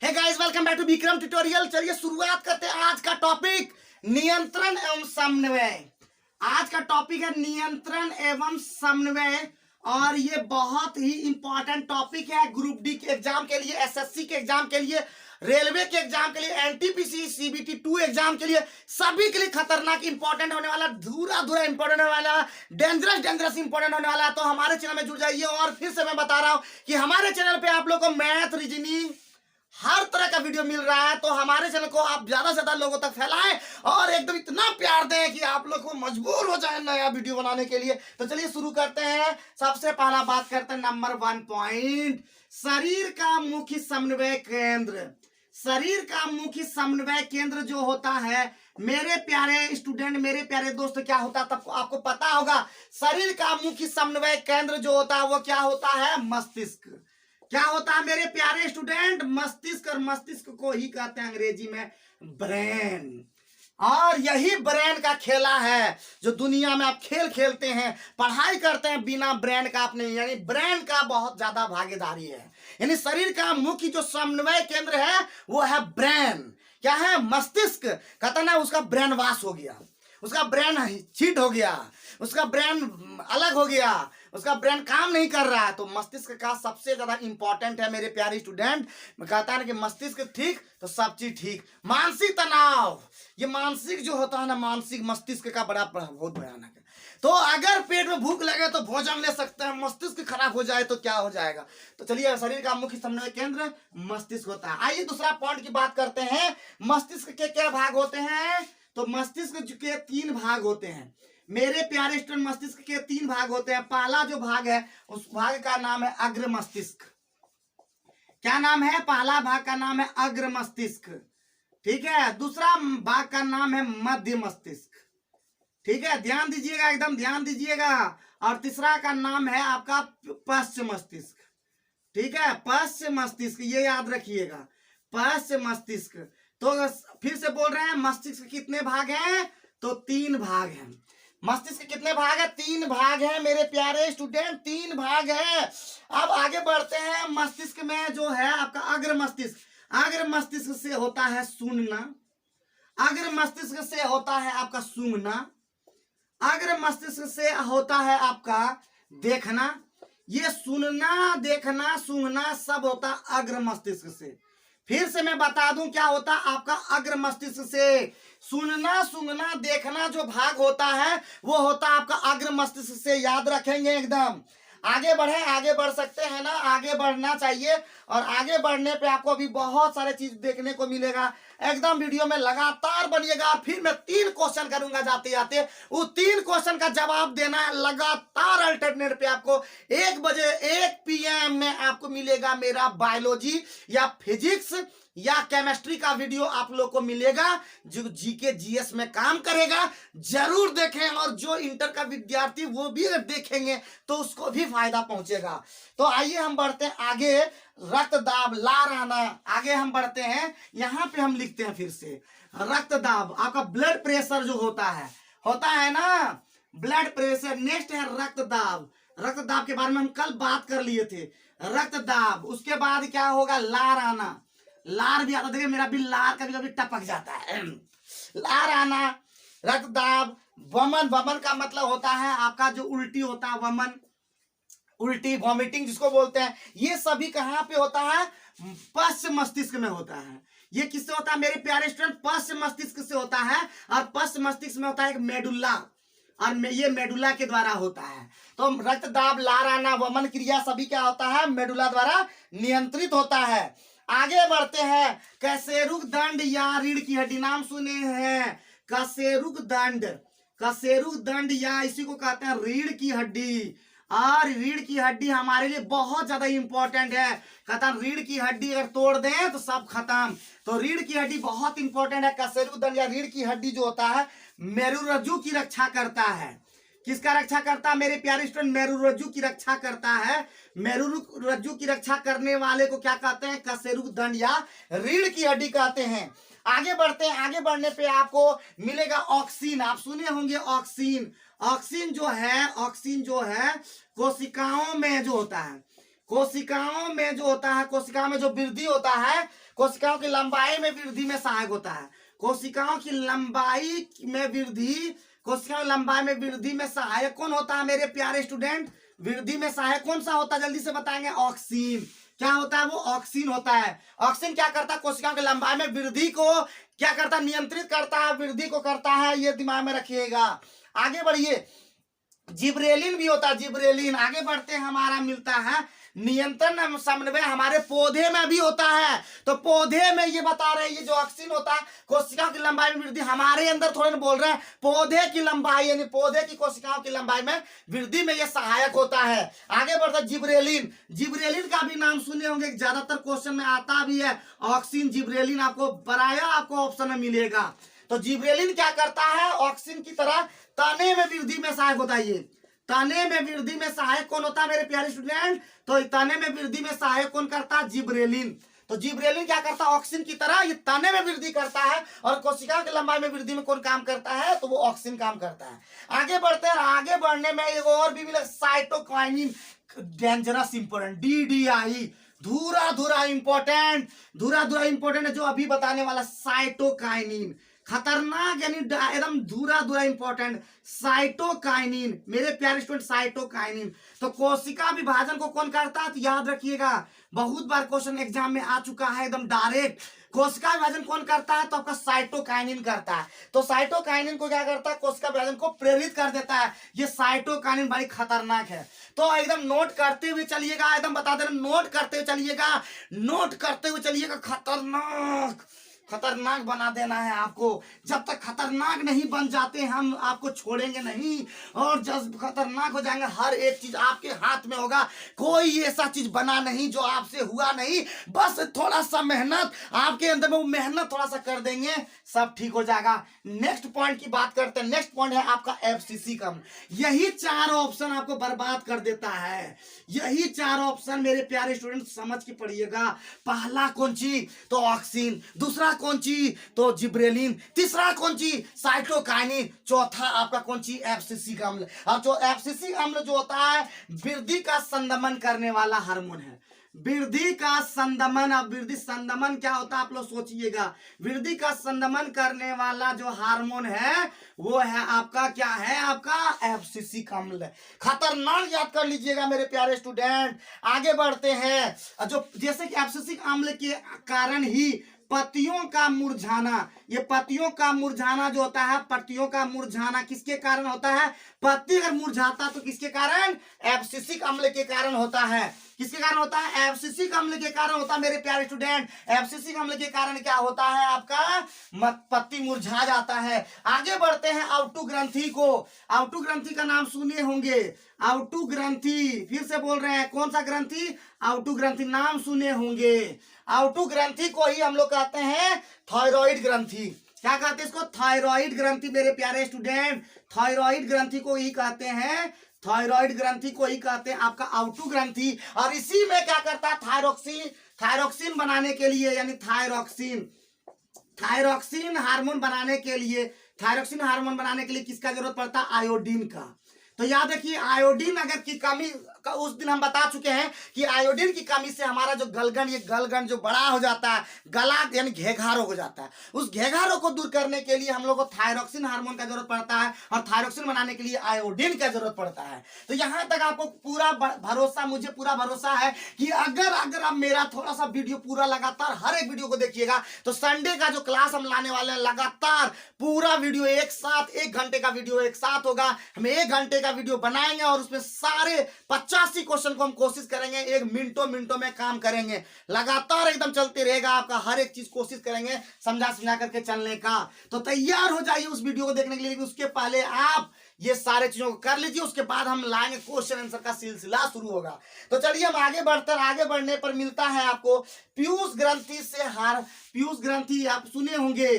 Hey guys, welcome back to Vikram tutorial. चलिए शुरुआत करते हैं। आज का टॉपिक नियंत्रण एवं समन्वय। आज का टॉपिक है नियंत्रण एवं समन्वय और ये बहुत ही इंपॉर्टेंट टॉपिक है ग्रुप डी के एग्जाम के लिए, एसएससी के एग्जाम के लिए, रेलवे के एग्जाम के लिए, एनटीपीसी सीबीटी 2 एग्जाम के लिए, सभी के लिए खतरनाक इंपॉर्टेंट होने वाला, धूरा इंपॉर्टेंट होने वाला, डेंजरस इंपॉर्टेंट होने वाला। तो हमारे चैनल में जुड़ जाइए। और फिर से मैं बता रहा हूं कि हमारे चैनल पे आप लोग को मैथ, रीजनिंग, हर तरह का वीडियो मिल रहा है। तो हमारे चैनल को आप ज्यादा से ज्यादा लोगों तक फैलाएं और एकदम इतना प्यार दें कि आप लोग को मजबूर हो जाए नया वीडियो बनाने के लिए। तो चलिए शुरू करते हैं। सबसे पहला बात करते हैं नंबर 1 पॉइंट, शरीर का मुख्य समन्वय केंद्र। शरीर का मुख्य समन्वय केंद्र जो होता है, मेरे प्यारे स्टूडेंट, मेरे प्यारे दोस्त, क्या होता है तब आपको पता होगा। शरीर का मुख्य समन्वय केंद्र जो होता है वो क्या होता है? मस्तिष्क। क्या होता है मेरे प्यारे स्टूडेंट? मस्तिष्क। और मस्तिष्क को ही कहते हैं अंग्रेजी में ब्रेन। और यही ब्रेन का खेला है जो दुनिया में आप खेल खेलते हैं, पढ़ाई करते हैं, बिना ब्रेन का आप नहीं, यानी ब्रेन का बहुत ज्यादा भागीदारी है। यानी शरीर का मुख्य जो समन्वय केंद्र है वो है ब्रेन। क्या है? मस्तिष्क। कहता ना उसका ब्रेन वाश हो गया, उसका ब्रेन चीट हो गया, उसका ब्रेन अलग हो गया, उसका ब्रेन काम नहीं कर रहा है। तो मस्तिष्क का सबसे ज्यादा इंपॉर्टेंट है मेरे प्यारे स्टूडेंट। कहता है कि मस्तिष्क ठीक तो सब चीज ठीक। मानसिक तनाव, ये मानसिक जो होता है ना, मानसिक मस्तिष्क का बहुत भयानक है। तो अगर पेट में भूख लगे तो भोजन ले सकते हैं, मस्तिष्क खराब हो जाए तो क्या हो जाएगा? तो चलिए, शरीर का मुख्य समन्वय केंद्र मस्तिष्क होता है। आइए दूसरा पॉइंट की बात करते हैं। मस्तिष्क के क्या भाग होते हैं? तो मस्तिष्क के 3 भाग होते हैं मेरे प्यारे स्टूडेंट। मस्तिष्क के 3 भाग होते हैं। पहला जो भाग है उस भाग का नाम है अग्र मस्तिष्क। क्या नाम है? पहला भाग का नाम है अग्र मस्तिष्क, ठीक है। दूसरा भाग का नाम है मध्य मस्तिष्क, ठीक है, ध्यान दीजिएगा, एकदम ध्यान दीजिएगा। और तीसरा का नाम है आपका पश्च मस्तिष्क, ठीक है, पश्च मस्तिष्क, ये याद रखिएगा, पश्च मस्तिष्क। तो फिर से बोल रहे हैं, मस्तिष्क कितने भाग हैं? तो 3 भाग हैं। मस्तिष्क कितने भाग है? 3 भाग है मेरे प्यारे स्टूडेंट, 3 भाग है। अब आगे बढ़ते हैं। मस्तिष्क में जो है आपका अग्र मस्तिष्क, अग्र मस्तिष्क से होता है सुनना, अग्र मस्तिष्क से होता है आपका सूंघना, अग्र मस्तिष्क से होता है आपका देखना। ये सुनना, देखना, सूंघना सब होता अग्र मस्तिष्क से। फिर से मैं बता दूं क्या होता आपका अग्र मस्तिष्क से। सुनना, सूंघना, देखना जो भाग होता है वो होता आपका अग्र मस्तिष्क से। याद रखेंगे एकदम। आगे बढ़े, आगे बढ़ सकते हैं ना, आगे बढ़ना चाहिए। और आगे बढ़ने पे आपको अभी बहुत सारे चीज देखने को मिलेगा। एकदम वीडियो में लगातार बनिएगा। और फिर मैं 3 क्वेश्चन करूंगा जाते जाते, वो 3 क्वेश्चन का जवाब देना है लगातार अल्टरनेट पे। आपको 1 बजे 1 PM में आपको मिलेगा मेरा बायोलॉजी या फिजिक्स या केमिस्ट्री का वीडियो आप लोग को मिलेगा जो जीके जीएस में काम करेगा। जरूर देखें। और जो इंटर का विद्यार्थी वो भी देखेंगे तो उसको भी फायदा पहुंचेगा। तो आइए हम बढ़ते हैं आगे। रक्तदाब, लार आना, आगे हम बढ़ते हैं। यहां पे हम लिखते हैं फिर से रक्तदाब, आपका ब्लड प्रेशर जो होता है ना, ब्लड प्रेशर। नेक्स्ट है रक्तदाब। रक्तदाब के बारे में हम कल बात कर लिए थे। रक्तदाब, उसके बाद क्या होगा? लार आना। लार भी आता, देखिए मेरा भी लार कभी कभी टपक जाता है। लार आना, रक्तदाब, वमन। वमन का मतलब होता है आपका जो उल्टी होता है, वमन, उल्टी, वॉमिटिंग जिसको बोलते हैं। ये सभी कहां पे होता है? पश्च मस्तिष्क में होता है। ये किससे होता है मेरे प्यारे स्टूडेंट? पश्च मस्तिष्क से होता है। और पश्च मस्तिष्क में होता है एक मेडुल्ला, और ये मेडुला के द्वारा होता है। तो रक्तदाब, लार आना, वमन क्रिया सभी क्या होता है? मेडुला द्वारा नियंत्रित होता है। आगे बढ़ते हैं। कशेरुक दंड या रीढ़ की हड्डी, नाम सुने हैं कशेरुक दंड। कशेरुक दंड या इसी को कहते हैं रीढ़ की हड्डी। और रीढ़ की हड्डी हमारे लिए बहुत ज्यादा इंपॉर्टेंट है। कहता है रीढ़ की हड्डी अगर तोड़ दें तो सब खत्म। तो रीढ़ की हड्डी बहुत इंपॉर्टेंट है। कशेरुक दंड या रीढ़ की हड्डी जो होता है मेरुरज्जु की रक्षा करता है। किसका रक्षा करता है मेरे प्यारे स्टूडेंट? मेरुरज्जु की रक्षा करता है। मेरुरज्जु की रक्षा करने वाले को क्या कहते हैं? कशेरुक दंड या रीढ़ की हड्डी कहते हैं। आगे बढ़ते हैं। आगे बढ़ने पे आपको मिलेगा ऑक्सीन। आप सुने होंगे ऑक्सीन। ऑक्सीन जो है कोशिकाओं में जो होता है, कोशिकाओं में जो वृद्धि होता है, कोशिकाओं की लंबाई में वृद्धि में सहायक होता है। कोशिकाओं की लंबाई में वृद्धि, कोशिकाओं की लंबाई में वृद्धि में सहायक कौन होता है मेरे प्यारे स्टूडेंट? वृद्धि में सहायक कौन सा होता है जल्दी से बताएंगे? ऑक्सीन। क्या होता है वो? ऑक्सीन होता है। ऑक्सीन क्या करता है? कोशिकाओं की लंबाई में वृद्धि को क्या करता है? नियंत्रित करता है, वृद्धि को करता है, ये दिमाग में रखिएगा। आगे बढ़िए, जिब्रेलिन भी होता है, जिब्रेलिन। आगे बढ़ते हैं, हमारा मिलता है नियंत्रण एवं समन्वय हमारे पौधे में भी होता है। तो पौधे में ये बता रहे हैं, ये जो ऑक्सीन होता है कोशिकाओं की लंबाई में वृद्धि, हमारे अंदर थोड़े ना बोल रहे हैं, पौधे की लंबाई यानी पौधे की कोशिकाओं की लंबाई में वृद्धि में ये सहायक होता है। आगे बढ़ता है जिब्रेलिन। जिब्रेलिन का भी नाम सुने होंगे, ज्यादातर क्वेश्चन में आता भी है। ऑक्सीन, जिब्रेलिन आपको बराया आपको ऑप्शन में मिलेगा। तो जिब्रेलिन क्या करता है? ऑक्सीन की तरह तने में वृद्धि में सहायक होता है। ये तने में वृद्धि में सहायक कौन होता है मेरे प्यारे स्टूडेंट? तो तने में वृद्धि में सहायक कौन करता है? जिब्रेलिन। तो जिब्रेलिन क्या करता है? ऑक्सीन की तरह ये तने में वृद्धि करता है, और कोशिका की लंबाई में वृद्धि में कौन काम करता है? तो वो ऑक्सीन काम करता है। आगे बढ़ते हैं, आगे बढ़ने में एक और भी मिला, साइटोकाइनिन, डेंजरस इंपोर्टेंट, DDI, धुरा धुरा इंपोर्टेंट, धुरा धुरा इंपोर्टेंट है जो अभी बताने वाला। साइटोकाइनिन खतरनाक यानी एकदम धुरा धुरा इंपॉर्टेंट, साइटोकाइनिन मेरे प्यारे स्टूडेंट, साइटोकाइनिन। तो कोशिका विभाजन को कौन करता है? तो याद रखिएगा, बहुत बार क्वेश्चन एग्जाम में आ चुका है एकदम डायरेक्ट। कोशिका विभाजन कौन करता है? तो आपका साइटोकाइनिन करता है। तो साइटोकाइनिन को क्या करता है? कोशिका विभाजन को प्रेरित कर देता है। ये साइटोकाइनिन बड़ी खतरनाक है। तो एकदम नोट करते हुए चलिएगा, एकदम बता दे रहे, नोट करते हुए चलिएगा, नोट करते हुए चलिएगा। खतरनाक, खतरनाक बना देना है आपको। जब तक खतरनाक नहीं बन जाते हम आपको छोड़ेंगे नहीं, और जब खतरनाक हो जाएंगे हर एक चीज आपके हाथ में होगा। कोई ऐसा चीज बना नहीं जो आपसे हुआ नहीं, बस थोड़ा सा मेहनत आपके अंदर में, वो मेहनत थोड़ा सा कर देंगे, सब ठीक हो जाएगा। नेक्स्ट पॉइंट की बात करते हैं। नेक्स्ट पॉइंट है आपका FCC कम। यही चार ऑप्शन आपको बर्बाद कर देता है। यही चार ऑप्शन मेरे प्यारे स्टूडेंट समझ के पढ़िएगा। पहला कौन सी? तो ऑक्सीन। दूसरा कौन सी? तो जिब्रेलिन। तीसरा कौन सी? साइटोकाइनिन। चौथा आपका कौन सी? FCC का अम्ल। और जो FCC अम्ल जो होता है वृद्धि का संदमन करने वाला हार्मोन है। वृद्धि का संदमन, अब वृद्धि संदमन क्या होता है आप लोग सोचिएगा। वृद्धि का संदमन करने वाला जो हार्मोन है वो है आपका, क्या है आपका? FCC का अम्ल। खतरनाक याद कर लीजिएगा मेरे प्यारे स्टूडेंट। आगे बढ़ते हैं, जो जैसे कि FCC अम्ल के कारण ही पत्तियों का मुरझाना, ये पत्तियों का मुरझाना जो होता है, पत्तियों का मुरझाना किसके कारण होता है? पत्ती अगर मुरझाता तो किसके कारण? FCC अम्ल के कारण होता है। किसके कारण होता है? FCC अम्ल के कारण होता है मेरे प्यारे स्टूडेंट। FCC अम्ल के कारण क्या होता है आपका? पत्ती मुरझा जाता है। आगे बढ़ते हैं, आउटू ग्रंथि को। आउटू ग्रंथि का नाम सुने होंगे। आउटू ग्रंथि, फिर से बोल रहे हैं, कौन सा ग्रंथि? आउटू ग्रंथि, नाम सुने होंगे। आउटू ग्रंथि को ही हम लोग कहते हैं थायराइड ग्रंथि। क्या कहते हैं इसको? थायराइड ग्रंथि मेरे प्यारे स्टूडेंट। थायराइड ग्रंथि को ही कहते हैं, थायराइड ग्रंथि को ही कहते हैं आपका आउटू ग्रंथि। और इसी में क्या करता है? थायरोक्सिन, थायरोक्सिन बनाने के लिए, यानी थायरोक्सिन, थायरोक्सिन हार्मोन बनाने के लिए, थायरोक्सिन हार्मोन बनाने के लिए किसका जरूरत पड़ता है? आयोडीन का। तो याद रखिए, आयोडीन अगर की कमी का, उस दिन हम बता चुके हैं कि आयोडीन की कमी से हमारा जो गलगन, ये गलगन जो बड़ा हो जाता है, गला यानी घेघारो हो जाता है, उस घेघारो को दूर करने के लिए हम लोग को थायरोक्सिन हार्मोन का जरूरत पड़ता है, और थायरोक्सिन बनाने के लिए आयोडीन का जरूरत पड़ता है। तो यहाँ तक आपको पूरा भरोसा, मुझे पूरा भरोसा है कि अगर आप मेरा थोड़ा सा वीडियो पूरा लगातार हर एक वीडियो को देखिएगा, तो संडे का जो क्लास हम लाने वाले हैं लगातार पूरा वीडियो एक साथ, 1 घंटे का वीडियो एक साथ होगा। हम 1 घंटे का वीडियो बनाएंगे और उसमें सारे 85 क्वेश्चन को हम कोशिश करेंगे, एक मिनटों में काम करेंगे, लगातार एकदम चलते रहेगा। आपका हर एक चीज कोशिश करेंगे समझा करके चलने का। तो तैयार हो जाइए उस वीडियो को देखने के लिए, लेकिन उसके पहले आप ये सारे चीजों को कर लीजिए, उसके बाद हम लाएंगे क्वेश्चन आंसर का सिलसिला शुरू होगा। तो चलिए हम आगे बढ़ते हैं। आगे बढ़ने पर मिलता है आपको पीयूष ग्रंथि से पीयूष ग्रंथि आप सुने होंगे।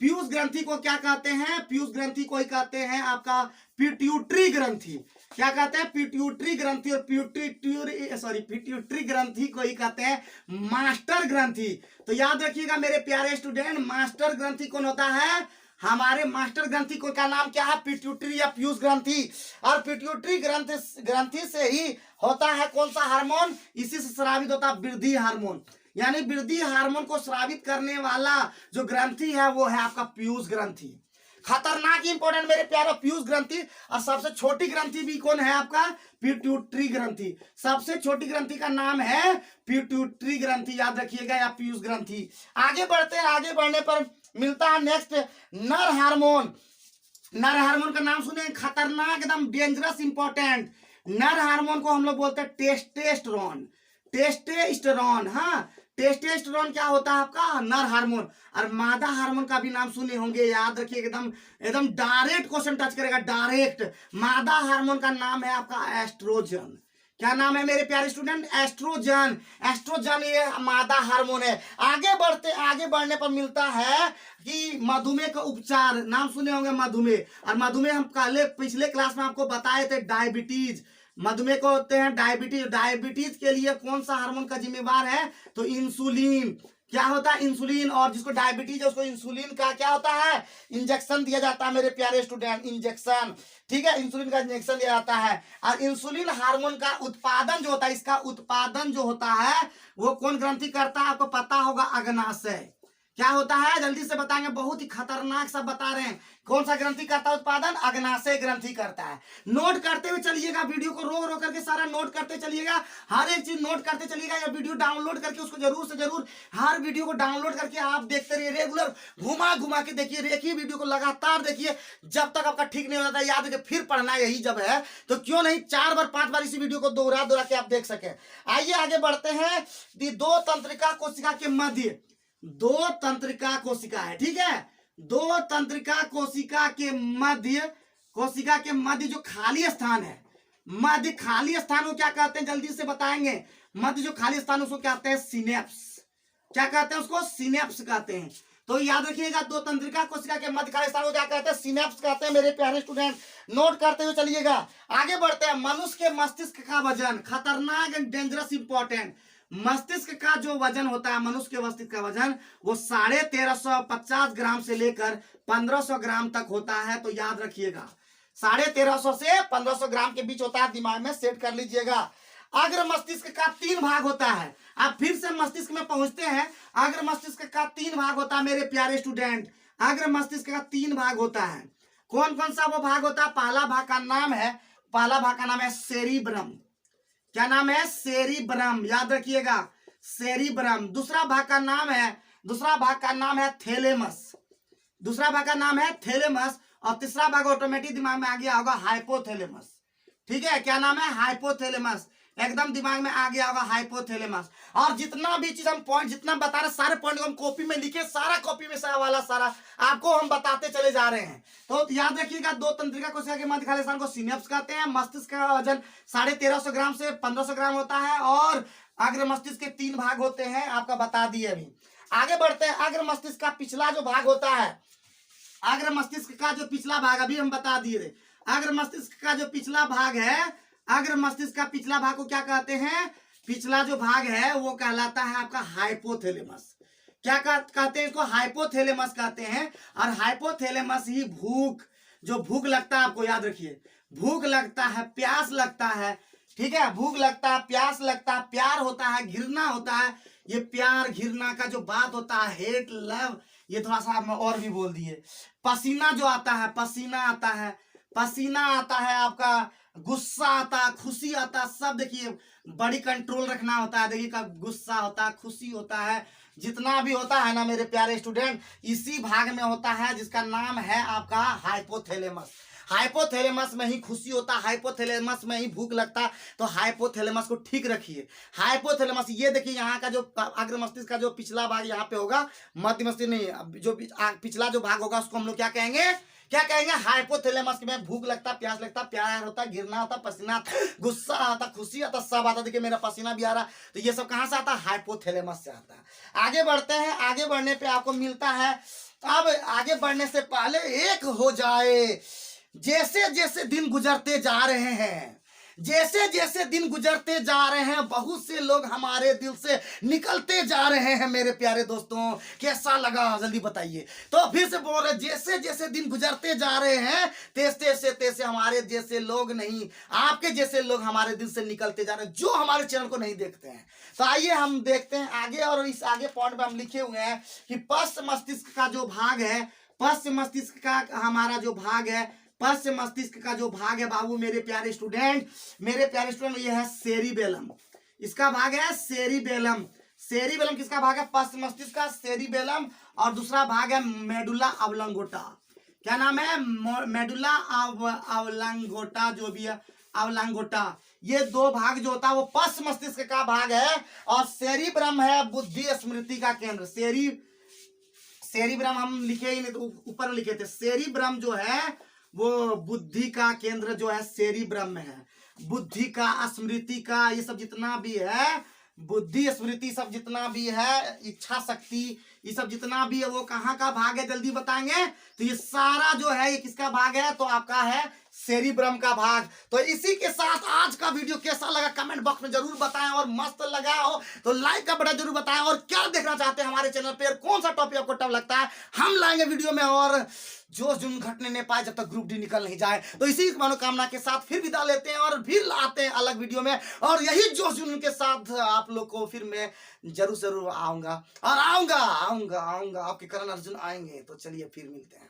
पीयूष ग्रंथि को क्या कहते हैं? पीयूष ग्रंथि को ही कहते हैं आपका पिट्यूटरी ग्रंथि। क्या कहते हैं? पिट्यूटरी ग्रंथि। और पिट्यूटरी ग्रंथि को ही कहते हैं मास्टर ग्रंथि। तो याद रखिएगा मेरे प्यारे स्टूडेंट, मास्टर ग्रंथि कौन होता है? हमारे मास्टर ग्रंथि को का नाम क्या है? पिट्यूटरी या पीयूष ग्रंथि। और पिट्यूटरी ग्रंथि से ही होता है कौन सा हार्मोन? इसी से स्रावित होता है वृद्धि हार्मोन। यानी वृद्धि हार्मोन को स्रावित करने वाला जो ग्रंथि है वो है आपका पीयूष ग्रंथि। खतरनाक इंपॉर्टेंट मेरे प्यारे, पीयूष ग्रंथि। और सबसे छोटी ग्रंथि भी कौन है आपका? पिट्यूटरी ग्रंथि। सबसे छोटी ग्रंथि का नाम है पिट्यूटरी ग्रंथि, याद रखिएगा, या पीयूष ग्रंथि। आगे बढ़ते हैं, आगे बढ़ने पर मिलता है नेक्स्ट नर हार्मोन। नर हार्मोन का नाम सुने, खतरनाक एकदम डेंजरस इंपॉर्टेंट। नर हार्मोन को हम लोग बोलते हैं टेस्टेस्टेरोन। टेस्टेस्टेरोन, हाँ, टेस्टेस्टेरोन क्या होता है आपका? नर हार्मोन। और मादा हार्मोन का भी नाम सुने होंगे, याद रखिए, एकदम एकदम डायरेक्ट क्वेश्चन टच करेगा, डायरेक्ट। मादा हार्मोन का नाम है आपका एस्ट्रोजन। क्या नाम है मेरे प्यारे स्टूडेंट? एस्ट्रोजन। एस्ट्रोजन ये मादा हार्मोन है। आगे बढ़ने पर मिलता है कि मधुमेह का उपचार, नाम सुने होंगे मधुमेह। और मधुमेह हम पिछले क्लास में आपको बताए थे, डायबिटीज। मधुमेह को होते हैं डायबिटीज। डायबिटीज के लिए कौन सा हार्मोन का जिम्मेवार है? तो इंसुलिन। क्या होता है? इंसुलिन। और जिसको डायबिटीज है उसको इंसुलिन का क्या होता है? इंजेक्शन दिया जाता है मेरे प्यारे स्टूडेंट, इंजेक्शन। ठीक है, इंसुलिन का इंजेक्शन दिया जाता है। और इंसुलिन हार्मोन का उत्पादन जो होता है, इसका उत्पादन जो होता है वो कौन ग्रंथि करता है? आपको पता होगा, अग्नाशय। क्या होता है? जल्दी से बताएंगे, बहुत ही खतरनाक सब बता रहे हैं। कौन सा ग्रंथि करता है उत्पादन? अग्नाशय ग्रंथि करता है। नोट करते हुए चलिएगा, वीडियो को रो रो करके सारा नोट करते चलिएगा, हर एक चीज नोट करते चलिएगा। या वीडियो डाउनलोड करके उसको जरूर से जरूर, हर वीडियो को डाउनलोड करके आप देखते रहिए, रेगुलर घुमा घुमा के देखिए, एक ही वीडियो को लगातार देखिए जब तक आपका ठीक नहीं हो जाता। याद रखिए, फिर पढ़ना यही जब है, तो क्यों नहीं 4 बार 5 बार इसी वीडियो को दोहरा दोहरा के आप देख सके। आइए आगे बढ़ते हैं। दो तंत्रिका कोशिका के मध्य, दो तंत्रिका कोशिका है, ठीक है, दो तंत्रिका कोशिका के मध्य जो खाली स्थान है, मध्य खाली स्थान को क्या कहते हैं? जल्दी से बताएंगे। मध्य जो खाली स्थान उसको क्या कहते हैं? सिनेप्स। क्या कहते हैं उसको? सिनेप्स कहते हैं। तो याद रखिएगा, दो तंत्रिका कोशिका के मध्य खाली स्थान को क्या कहते हैं? सिनेप्स कहते हैं मेरे प्यारे स्टूडेंट। नोट करते हुए चलिएगा, आगे बढ़ते हैं। मनुष्य के मस्तिष्क का वजन, खतरनाक एंड डेंजरस इंपॉर्टेंट। मस्तिष्क का जो वजन होता है, मनुष्य के मस्तिष्क का वजन, वो 1350 ग्राम से लेकर 1500 ग्राम तक होता है। तो याद रखिएगा, 1350 से 1500 ग्राम के बीच होता है। दिमाग में सेट कर लीजिएगा। अग्र मस्तिष्क का 3 भाग होता है। आप फिर से मस्तिष्क में पहुंचते हैं। अग्र मस्तिष्क का 3 भाग होता है मेरे प्यारे स्टूडेंट। अग्र मस्तिष्क का 3 भाग होता है। कौन कौन सा वो भाग होता है? पहला भाग का नाम है सेरिब्रम। क्या नाम है? सेरिब्रम, याद रखिएगा, सेरिब्रम। दूसरा भाग का नाम है थैलेमस। दूसरा भाग का नाम है थैलेमस। और तीसरा भाग ऑटोमेटिक दिमाग में आ गया होगा, हाइपोथैलेमस। ठीक है, क्या नाम है? हाइपोथैलेमस। एकदम दिमाग में आ गया होगा, हाइपोथैलेमस। और जितना भी चीज हम पॉइंट जितना बता रहे, सारे पॉइंट को हम कॉपी में लिखे, सारा कॉपी में सारा आपको हम बताते चले जा रहे हैं। तो याद रखिएगा, दो तंत्रिका कोशिका के मध्य खाली स्थान को सिनेप्स कहते हैं। मस्तिष्क का वजन 1350 ग्राम से 1500 ग्राम होता है। और अग्र मस्तिष्क के 3 भाग होते हैं, आपका बता दिए अभी। आगे बढ़ते हैं। अग्र मस्तिष्क का पिछला जो भाग होता है, अग्र मस्तिष्क का जो पिछला भाग अभी हम बता दिए। अग्र मस्तिष्क का जो पिछला भाग है, अग्र मस्तिष्क का पिछला भाग को क्या कहते हैं? पिछला जो भाग है वो कहलाता है आपका हाइपोथैलेमस। क्या कहते हैं इसको? हाइपोथैलेमस कहते हैं। और हाइपोथैलेमस ही भूख लगता है, आपको याद रखिए, भूख लगता है, प्यास लगता है, ठीक है, भूख लगता है, प्यास लगता है, प्यार होता है, घृणा होता है। ये प्यार घृणा का जो बात होता है, हेट लव, ये थोड़ा सा आपने और भी बोल दिए। पसीना जो आता है, पसीना आता है आपका, गुस्सा आता, खुशी आता, सब देखिए बड़ी कंट्रोल रखना होता है। देखिए कब गुस्सा होता है, खुशी होता है, जितना भी होता है ना मेरे प्यारे स्टूडेंट, इसी भाग में होता है, जिसका नाम है आपका हाइपोथैलेमस। हाइपोथैलेमस में ही खुशी होता है, हाइपोथैलेमस में ही भूख लगता है। तो हाइपोथैलेमस को ठीक रखिए। हाइपोथैलेमस, ये देखिए यहाँ का जो अग्र मस्तिष्क का जो पिछला भाग यहाँ पे होगा, मध्य मस्तिष्क नहीं, जो पिछला जो भाग होगा उसको हम लोग क्या कहेंगे? हाइपोथैलेमस में भूख लगता, प्यास लगता, प्यार होता, घृणा होता, पसीना आता, गुस्सा आता, खुशी आता, सब आता। देखिए मेरा पसीना भी आ रहा। तो ये सब कहां से आता है? हाइपोथैलेमस से आता है। आगे बढ़ते हैं। आगे बढ़ने पे आपको मिलता है, अब आगे बढ़ने से पहले एक हो जाए, जैसे जैसे दिन गुजरते जा रहे हैं, जैसे जैसे दिन गुजरते जा रहे हैं बहुत से लोग हमारे दिल से निकलते जा रहे हैं। मेरे प्यारे दोस्तों कैसा लगा जल्दी बताइए। तो फिर से बोल रहे, जैसे जैसे दिन गुजरते जा रहे हैं तैसे तैसे हमारे जैसे लोग नहीं, आपके जैसे लोग हमारे दिल से निकलते जा रहे हैं जो हमारे चैनल को नहीं देखते हैं। तो आइए हम देखते हैं आगे, और इस आगे पॉइंट में हम लिखे हुए हैं कि पश्च मस्तिष्क का जो भाग है, पश्च मस्तिष्क का हमारा जो भाग है, पश्च मस्तिष्क का जो भाग है बाबू मेरे प्यारे स्टूडेंट, ये है सेरिबेलम। इसका भाग है सेरिबेलम। सेरिबेलम किसका भाग है? पश्च मस्तिष्क का सेरिबेलम। और दूसरा भाग है मेडुला ऑब्लांगोटा। क्या नाम है? मेडुला ऑब्लांगोटा, जो भी है ऑब्लांगोटा। ये दो भाग जो होता है वो पश्च मस्तिष्क का भाग है। और सेरिब्रम है बुद्धि स्मृति का केंद्र। सेरिब्रम हम लिखे ही नहीं, तो ऊपर लिखे थे। सेरिब्रम जो है वो बुद्धि का केंद्र जो है सेरिब्रम में है। बुद्धि का, स्मृति का, ये सब जितना भी है, बुद्धि स्मृति सब जितना भी है, इच्छा शक्ति, ये सब जितना भी है वो कहाँ का भाग है जल्दी बताएंगे। तो ये सारा जो है ये किसका भाग है? तो आपका है सेरिब्रम का भाग। तो इसी के साथ आज का वीडियो कैसा लगा कमेंट बॉक्स में जरूर बताएं, और मस्त लगा हो तो लाइक का बटन जरूर बताएं। और क्या देखना चाहते हैं हमारे चैनल पे, कौन सा टॉपिक आपको टफ लगता है हम लाएंगे वीडियो में। और जोश जुनून घटने नहीं पाए जब तक ग्रुप डी निकल नहीं जाए। तो इसी मनोकामना के साथ फिर विदा लेते हैं और फिर आते हैं अलग वीडियो में। और यही जोश जुनून के साथ आप लोग को फिर मैं जरूर आऊंगा, और आऊंगा आपके करण अर्जुन आएंगे। तो चलिए फिर मिलते हैं।